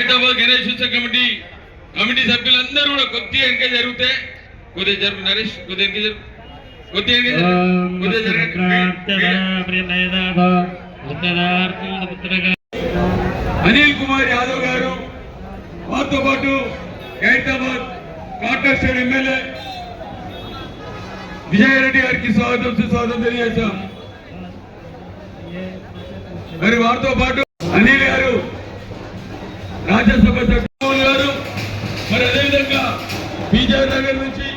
ఖైరతాబాద్ గణేష్ ఉత్సవ కమిటీ సభ్యులందరూ కూడా కొద్దిగా వెనక జరిగితే కొద్దిగా జరుగు నరేష్ కొద్దిగా వెనక జరుగు అనిల్ కుమార్ యాదవ్ గారు వారితో పాటు ఖైరతాబాద్ కాంటెస్టెడ్ ఎమ్మెల్యే విజయారెడ్డి గారికి స్వాగతం సుస్వాగతం తెలియజేశాం. మరి వారితో పాటు అనిల్ గారు రాజ్యసభ సభ్యులు గారు, మరి అదేవిధంగా బీజేపీ నగర్ నుంచి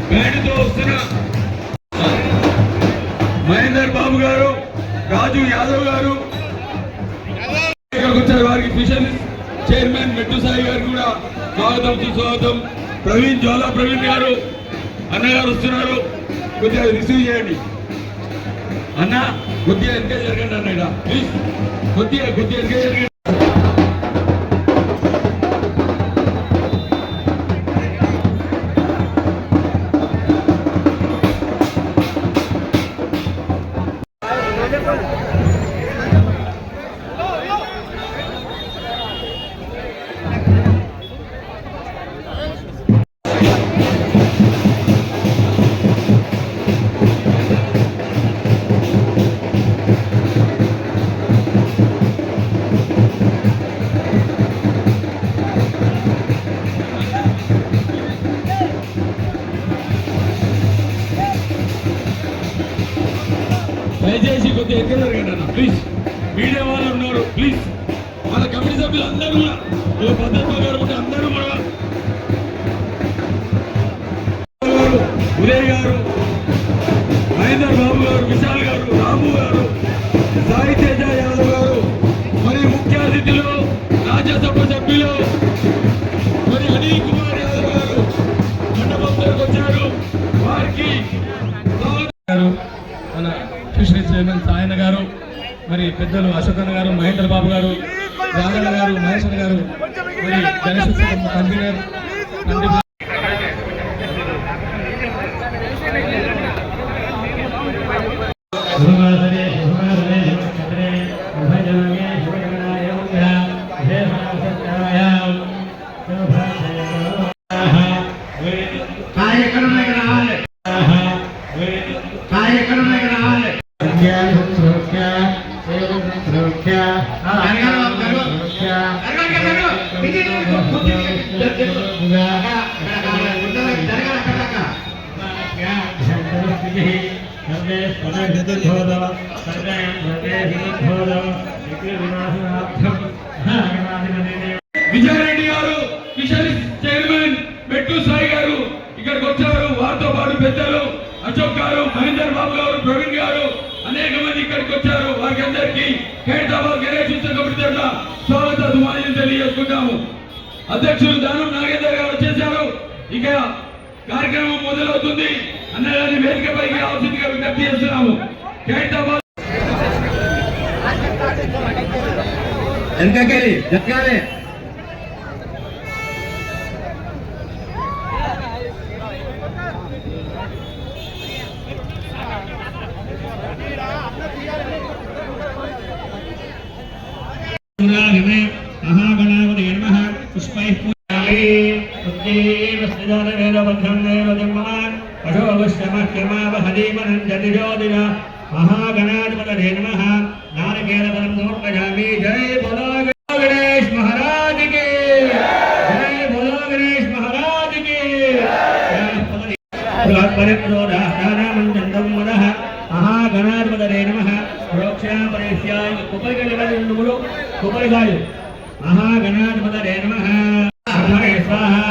బ్యాండ్తో వస్తున్న మహేందర్ బాబు గారు, రాజు యాదవ్ గారు వచ్చారు. వారికి స్పెషల్ చైర్మన్ మెట్టు సాయి గారు కూడా స్వాగతం సుస్వాగతం. ప్రవీణ్ జ్వాలా ప్రవీణ్ గారు అన్నగారు వస్తున్నారు, కొద్దిగా రిసీవ్ చేయండి అన్న. కొద్దిగా ఎంకరేజ్ జరగండి అన్న, ప్లీజ్ కొద్దిగా ఎంకరేజ్ జరగండి. దయచేసి కొద్దిగా ఎక్కడ జరగండి అన్న, ప్లీజ్. మీడియా వాళ్ళు ఉన్నారు, ప్లీజ్. వాళ్ళ కమిటీ సభ్యులు అందరూ కూడా భద్రత గారు ఉంటే అందరూ కూడా, ఉదయ్ గారు, మహేందర్ బాబు గారు, విశాల్ గారు, రాము గారు, సాయి తేజ యాదవ్ గారు, మరి ముఖ్య అతిథులు రాజ్యసభ సభ్యులు మరి అనిల్ కుమార్ యాదవ్ గారు మండపం దగ్గరకు వచ్చారు. వారికి మన ఫిషరీ చైర్మన్ సాయన్న గారు, మరి పెద్దలు అశోకన్న గారు, మహేందర్ బాబు గారు, రాఘన్న గారు, మహేశ్వర్ గారు, మరి గణేష్ కన్వీనర్ విజయారెడ్డి గారు, ఫిషరీస్ చైర్మన్ మెట్టు సాయి గారు ఇక్కడికి వచ్చారు. వారితో పాటు పెద్దలు అశోక్ గారు, మహేందర్ బాబు గారు, ప్రవీణ్ గారు అనేక మంది ఇక్కడికి వచ్చారు. వారికి అందరికీ ఖైరతాబాద్ గణేష్ ఉత్సవ కమిటీ తరఫున స్వాగత సుమాన్యం తెలియజేసుకుంటాము. అధ్యక్షులు దానం నాగేందర్ గారు వచ్చేశారు. ఇక కార్యక్రమం మొదలవుతుంది. అన్నగారిని వేదికపైకి రావాల్సిందిగా విజ్ఞప్తి చేస్తున్నాము. ఖైరతాబాద్ వెనకకెళ్ళి జరగాలి. महागणावते नमः पुष्पैः पूजयामि उद्दीप स्थितवेदबद्धं देवदिम्मः अशोभश्यमह्यमावहदीमनञ्जतिज्योतिः महागणाधिपतये नमः नारिकेलफलं समर्पयामि। जय बोलो गणेश महाराज की, जय बोलो गणेश महाराज की। परिप्रोदास्तानामञ्जन्दं महागणाधिपतये नमः प्रोक्षापरिस्याय कुपरिकलिवन्दमुलु कुपरिगायु महागणाधिपतये नमः स्वाहा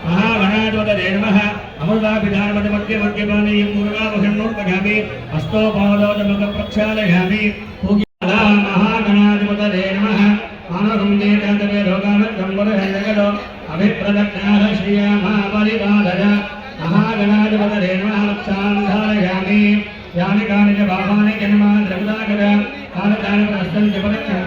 महागणाधिपतये नमः अमृताभिधानमध्यमध्यपानीयं मुरुगामखण्डोर्पयामि हस्तोपादोदमुखं प्रक्षालयामि महागणाधिपतये नमः मानवं रोगामो अभिप्रदत्ताः श्रियामापरिपादय महागणाधिपतये नमः रक्षां धारयामि यानि कानि च पापानि जन्मानि द्रविदागत कालकानि प्रस्तं च पदक्षं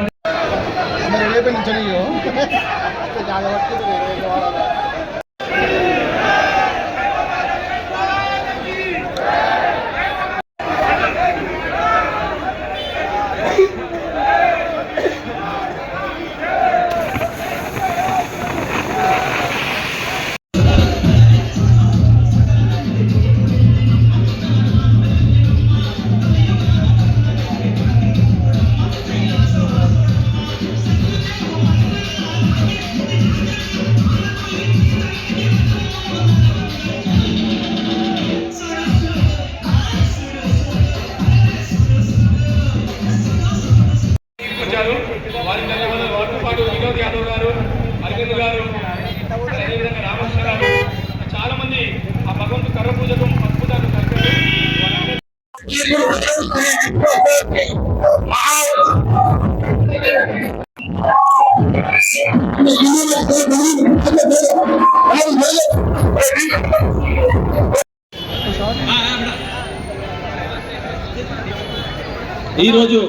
ఈరోజు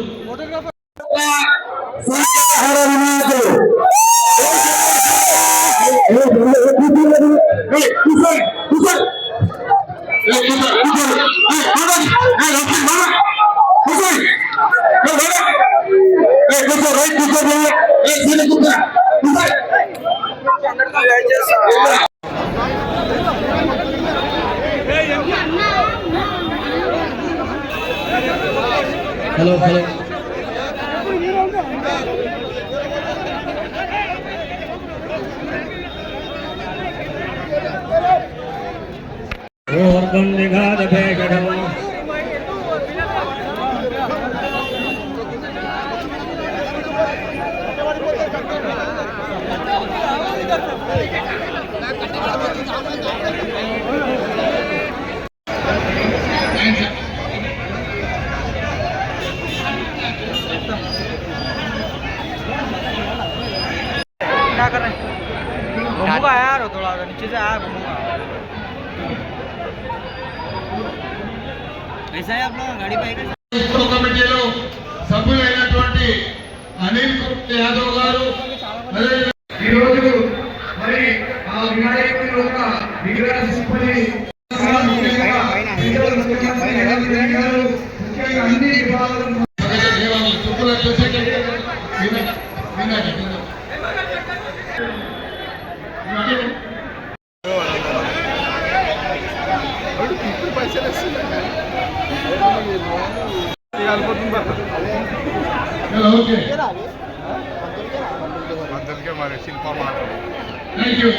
హలో హలో ఊర్ధ్వం విఘాతభేషజం क्या कर रहे हैं? घूमूंगा यार थोड़ा नीचे से आया घूमूंगा। ऐसा है आप लोग गाड़ी पे आएगा? కమిటీలో సభ్యులైనటువంటి అనిల్ కుమార్ యాదవ్ గారు ఈ రోజు మరి ఆ వినాయకుని యొక్క విగ్రహ శిల్పని ముఖ్యంగా అన్ని విభాగాలు ఓకే అందరికీ మరి శిల్ప మాట థ్యాంక్ యూ